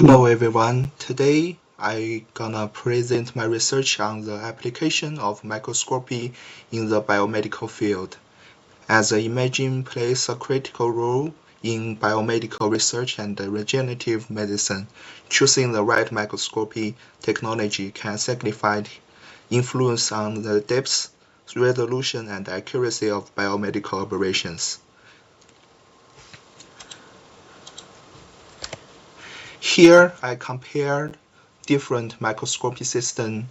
Hello everyone, today I gonna present my research on the application of microscopy in the biomedical field. As the imaging plays a critical role in biomedical research and regenerative medicine, choosing the right microscopy technology can significantly influence on the depth, resolution, and accuracy of biomedical operations. Here I compared different microscopy systems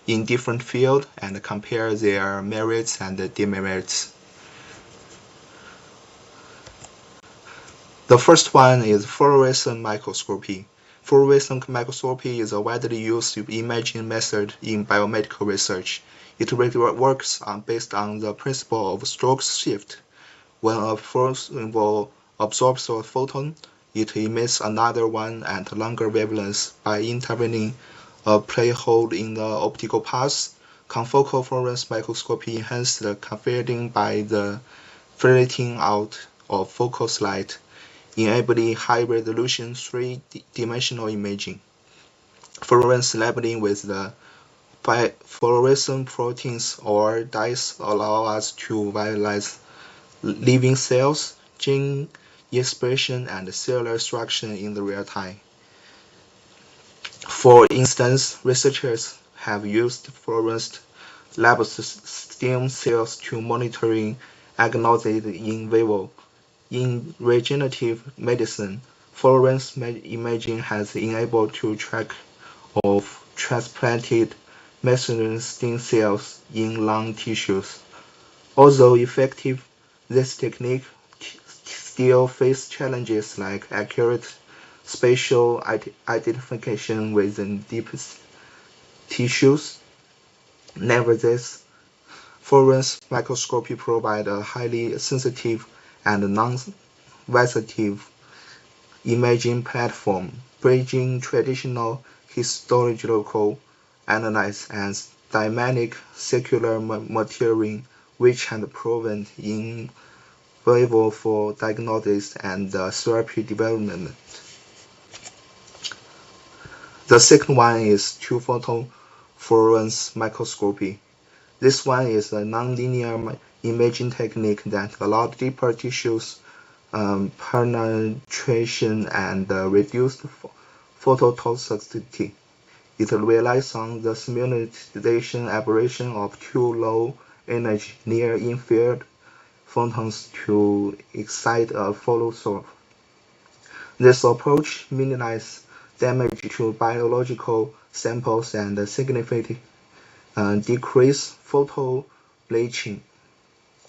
in different fields and compare their merits and demerits. The first one is fluorescent microscopy. Fluorescent microscopy is a widely used imaging method in biomedical research. It works based on the principle of stroke shift. When a photon absorbs a photon, it emits another one at longer wavelengths by intervening a play hole in the optical path. Confocal fluorescence microscopy enhances the fielding by the filtering out of focused light, enabling high-resolution three-dimensional imaging. Fluorescence labeling with the fluorescent proteins or dyes allow us to visualize living cells, gene expression, and cellular structure in the real time. For instance, researchers have used fluorescent lab stem cells to monitoring agnosis in vivo. In regenerative medicine, fluorescence imaging has enabled to track of transplanted mesenchymal stem cells in lung tissues. Although effective, this technique still faces challenges like accurate spatial identification within deep tissues. Nevertheless, fluorescence microscopy provides a highly sensitive and non-invasive imaging platform, bridging traditional histological analysis and dynamic circular monitoring, which had proven invaluable for diagnosis and therapy development. The second one is two-photon fluorescence microscopy. This one is a nonlinear imaging technique that allows deeper tissues penetration and reduced phototoxicity. It relies on the simultaneous aberration of two low-energy near-infrared photons to excite a follow source. This approach minimizes damage to biological samples and significantly decreases photo bleaching,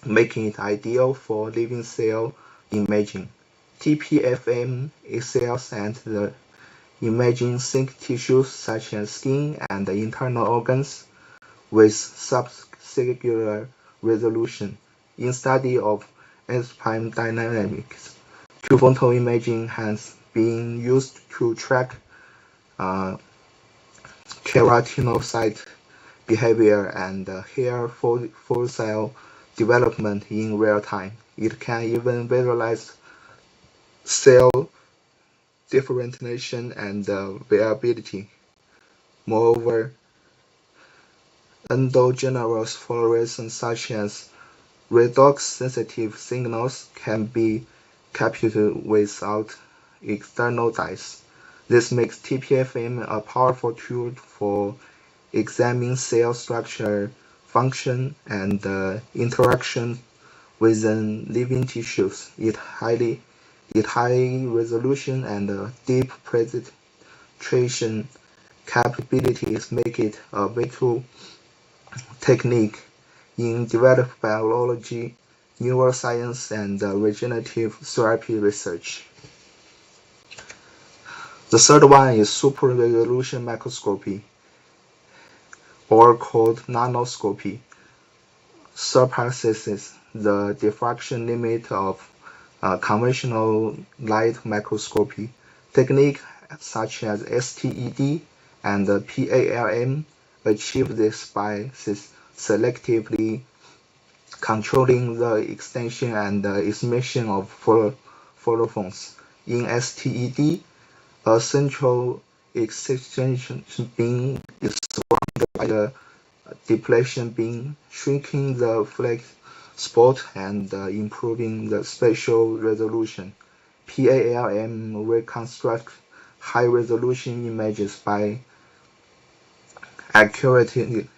making it ideal for living cell imaging. TPFM excels at the imaging sync tissues such as skin and internal organs with subcellular resolution. In study of enzyme dynamics, two-photon imaging has been used to track keratinocyte behavior and hair follicle development in real time. It can even visualize cell differentiation and viability. Moreover, endogenous fluorescence such as redox-sensitive signals can be captured without external dyes. This makes TPFM a powerful tool for examining cell structure, function, and interaction within living tissues. Its high resolution and deep penetration capabilities make it a vital technique in developed biology, neuroscience, and regenerative therapy research. The third one is super-resolution microscopy, or called nanoscopy, surpasses the diffraction limit of conventional light microscopy. Techniques such as STED and PALM achieve this by selectively controlling the extension and emission of photons. In STED, A central excitation beam is surrounded by the depletion beam, shrinking the flex spot and improving the spatial resolution. PALM reconstructs high-resolution images by accurately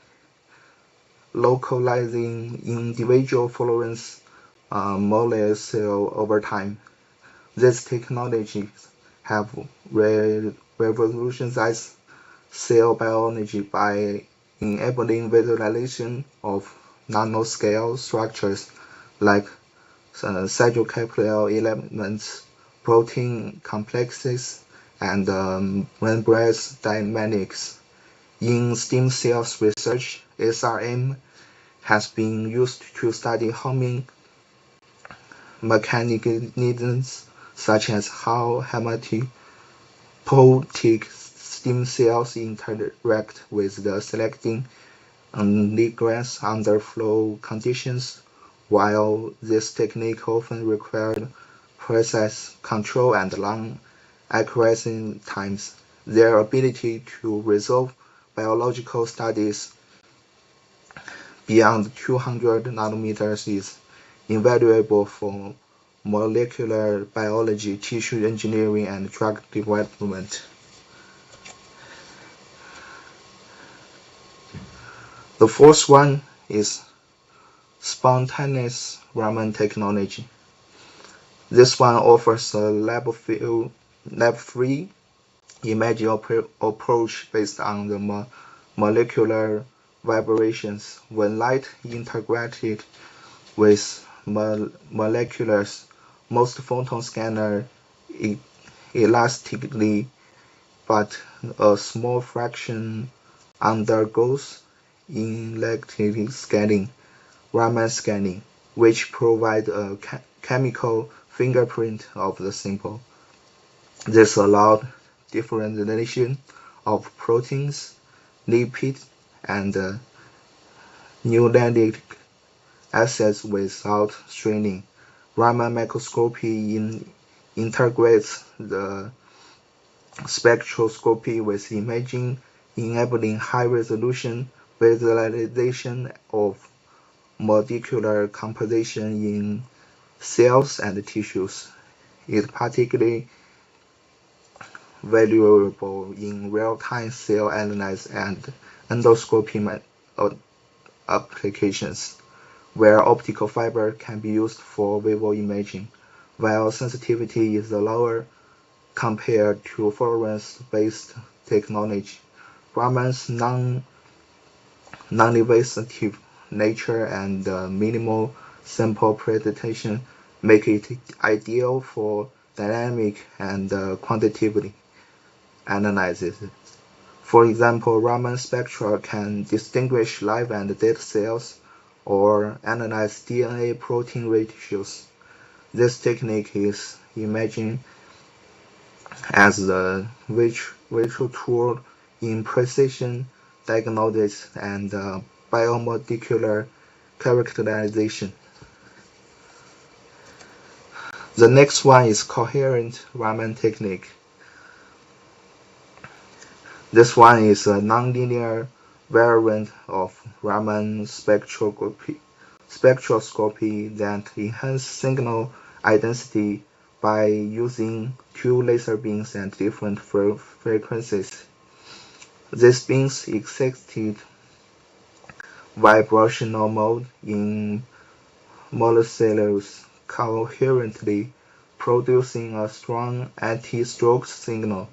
localizing individual fluorescence molecular cells over time. These technologies have revolutionized cell biology by enabling visualization of nanoscale structures like cytoplasmic elements, protein complexes, and membrane dynamics. In stem cells research, SRM has been used to study homing mechanisms such as how hematopoietic stem cells interact with the selecting ligands under flow conditions. While this technique often required precise control and long accuracy times, their ability to resolve biological studies beyond 200 nanometers is invaluable for molecular biology, tissue engineering, and drug development. The fourth one is spontaneous Raman technology. This one offers a lab-free imaging approach based on the molecular vibrations. When light integrated with molecules, most photon scanners elastically, but a small fraction undergoes electric scanning, Raman scanning, which provides a chemical fingerprint of the sample. This allowed differentiation of proteins, lipids, and nucleic acids without straining. Raman microscopy integrates the spectroscopy with imaging, enabling high-resolution visualization of molecular composition in cells and tissues. It's particularly valuable in real-time cell analysis and endoscopy applications, where optical fiber can be used for vivo imaging, while sensitivity is lower compared to fluorescence-based technology. Raman's non-invasive nature and minimal sample presentation make it ideal for dynamic and quantitative analysis. For example, Raman spectra can distinguish live and dead cells or analyze DNA-protein ratios. This technique is imagined as the virtual tool in precision diagnosis and biomolecular characterization. The next one is coherent Raman technique. This one is a nonlinear variant of Raman spectroscopy that enhances signal identity by using two laser beams at different frequencies. These beams exhibit vibrational mode in molecules coherently, producing a strong anti-stroke signal.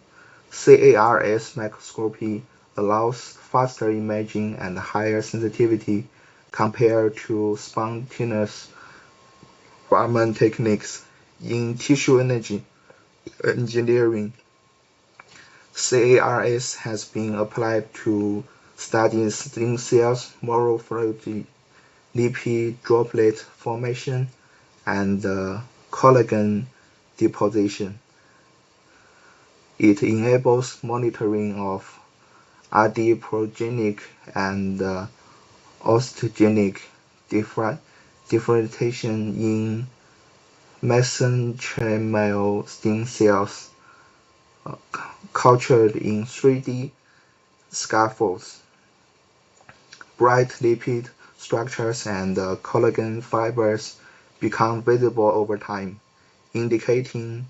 CARS microscopy allows faster imaging and higher sensitivity compared to spontaneous Raman techniques. In tissue engineering, CARS has been applied to study stem cells, morphology, lipid droplet formation, and collagen deposition. It enables monitoring of adiponogenic and osteogenic differentiation in mesenchymal stem cells. cultured in 3D scaffolds. Bright lipid structures and collagen fibers become visible over time, indicating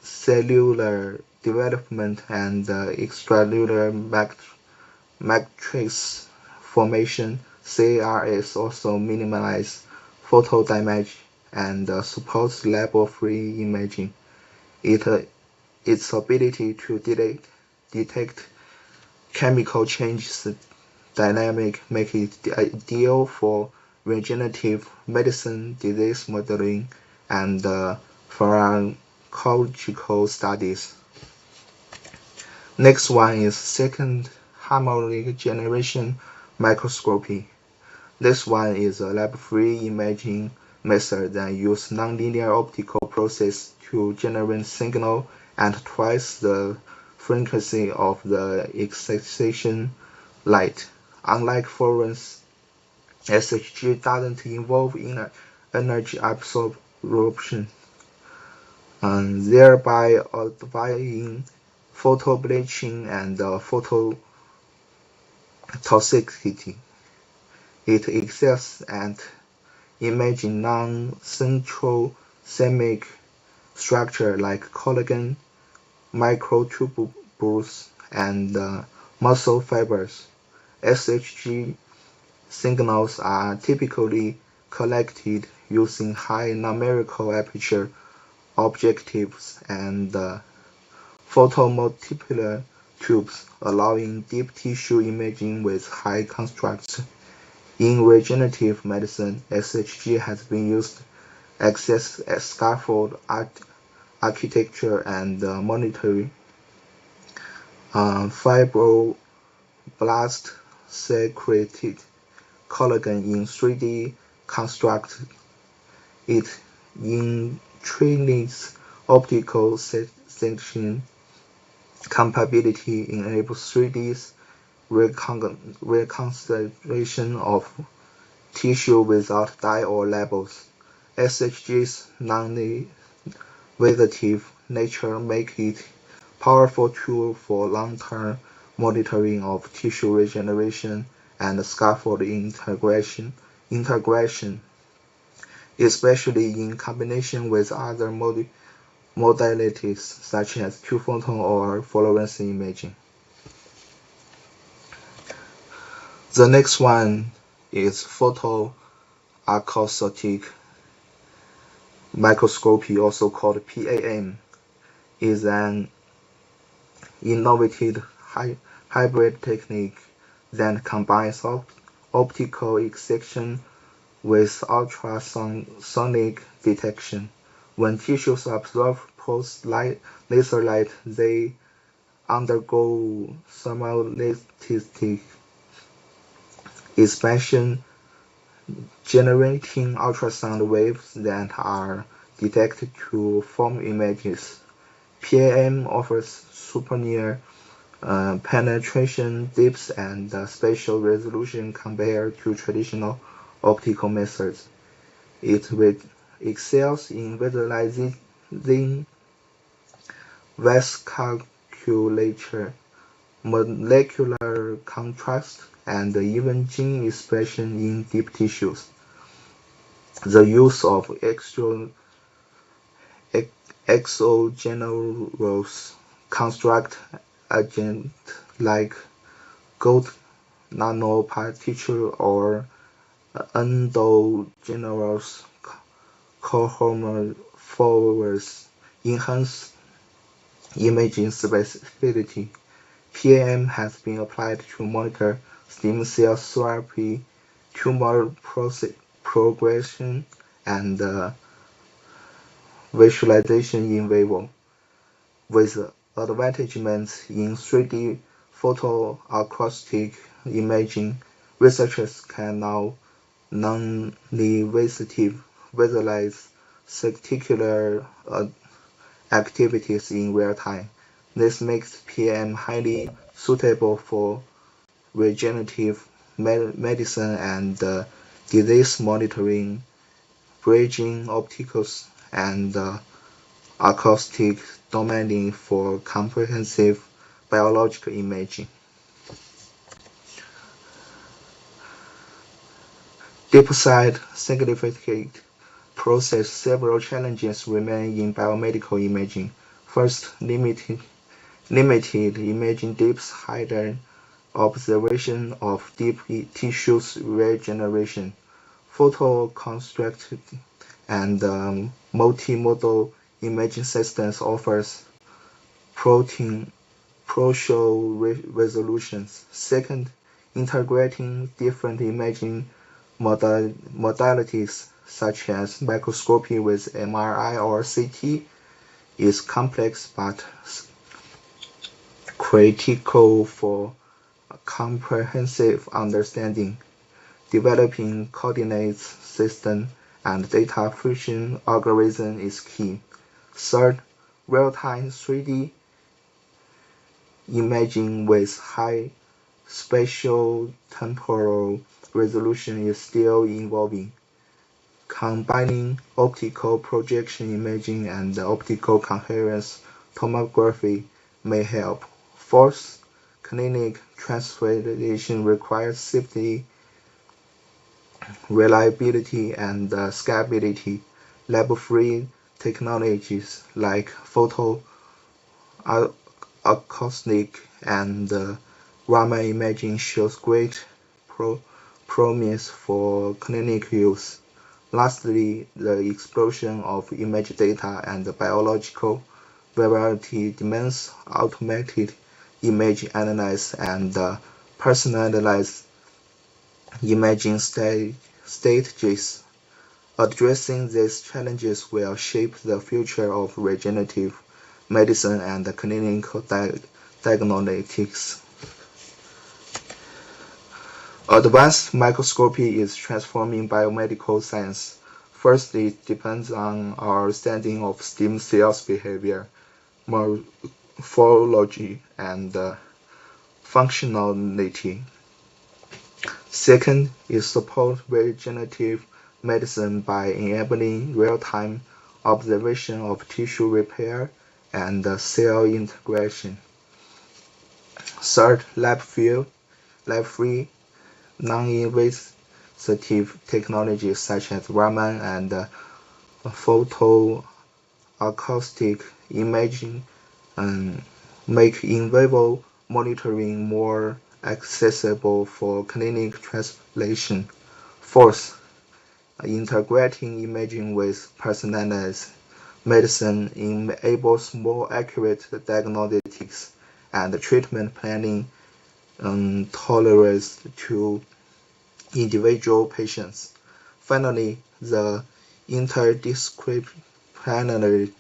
cellular development and extracellular matrix formation. CARS also minimize photo damage and supports label-free imaging. Its ability to detect chemical changes dynamic make it ideal for regenerative medicine, disease modeling, and pharmacological studies. Next one is second harmonic generation microscopy. This one is a lab-free imaging method that uses nonlinear optical process to generate signal at twice the frequency of the excitation light. Unlike fluorescence, SHG doesn't involve energy absorption, thereby avoiding photobleaching and phototoxicity. It excels at imaging non-central semic structure like collagen, microtubules, and muscle fibers. SHG signals are typically collected using high numerical aperture objectives and photomultiplier tubes, allowing deep tissue imaging with high contrast. In regenerative medicine, SHG has been used access scaffold architecture and monitoring fibroblast secreted collagen in 3D construct. It intrinsic optical section compatibility enables 3D reconstruction of tissue without dye or labels. SHG's non-invasive nature make it powerful tool for long-term monitoring of tissue regeneration and scaffold integration, especially in combination with other modalities such as two-photon or fluorescence imaging. The next one is photoacoustic microscopy, also called PAM, is an innovative hybrid technique that combines optical excitation with ultrasonic detection. When tissues absorb pulse laser light, they undergo thermoelastic expansion, generating ultrasound waves that are detected to form images. PAM offers superior penetration depth and spatial resolution compared to traditional optical methods. It excels in visualizing vasculature, molecular contrast, and even gene expression in deep tissues. The use of exogenous construct agent like gold nanoparticle or endogenous chromophores enhance imaging specificity. PAM has been applied to monitor stem cell therapy, tumor progression, and visualization in vivo. With advancements in 3D photoacoustic imaging, researchers can now non-invasively visualize particular activities in real time. This makes PM highly suitable for regenerative medicine and disease monitoring, bridging optics and acoustic domain for comprehensive biological imaging. DeepSight significant process several challenges remain in biomedical imaging. First, limited imaging depth hidden observation of deep tissues regeneration. Photo-constructed and multimodal imaging systems offers pro-show resolutions. Second, integrating different imaging modalities such as microscopy with MRI or CT is complex but critical for comprehensive understanding. Developing coordinates system and data fusion algorithm is key. Third, real-time 3D imaging with high spatial temporal resolution is still evolving. Combining optical projection imaging and optical coherence tomography may help. Fourth, clinic translation requires safety, reliability, and scalability. Lab-free technologies like acoustic and Raman imaging shows great promise for clinic use. Lastly, the explosion of image data and biological variety demands automated image analysis and personalized imaging strategies. Addressing these challenges will shape the future of regenerative medicine and clinical diagnostics. Advanced microscopy is transforming biomedical science. First, it depends on our understanding of stem cells behavior, morphology, and functionality. Second, it supports regenerative medicine by enabling real-time observation of tissue repair and cell integration. Third, lab-free, non-invasive technologies such as Raman and photoacoustic imaging make in vivo monitoring more accessible for clinic translation. Fourth, integrating imaging with personalized medicine enables more accurate diagnostics and treatment planning tailored to individual patients. Finally, the interdisciplinary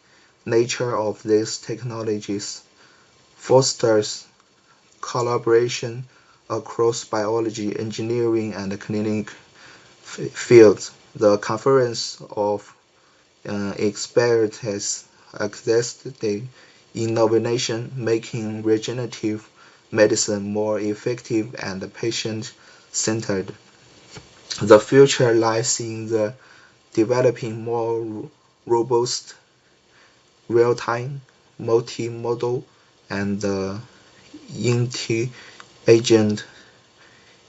nature of these technologies fosters collaboration across biology, engineering, and clinic fields. The conference of experts has accessed the innovation, making regenerative medicine more effective and patient-centered. The future lies in the developing more robust, real-time, multimodal, and intelligent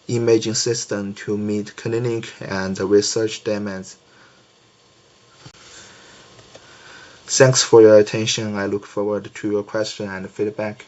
imaging system to meet clinic and research demands. Thanks for your attention. I look forward to your question and feedback.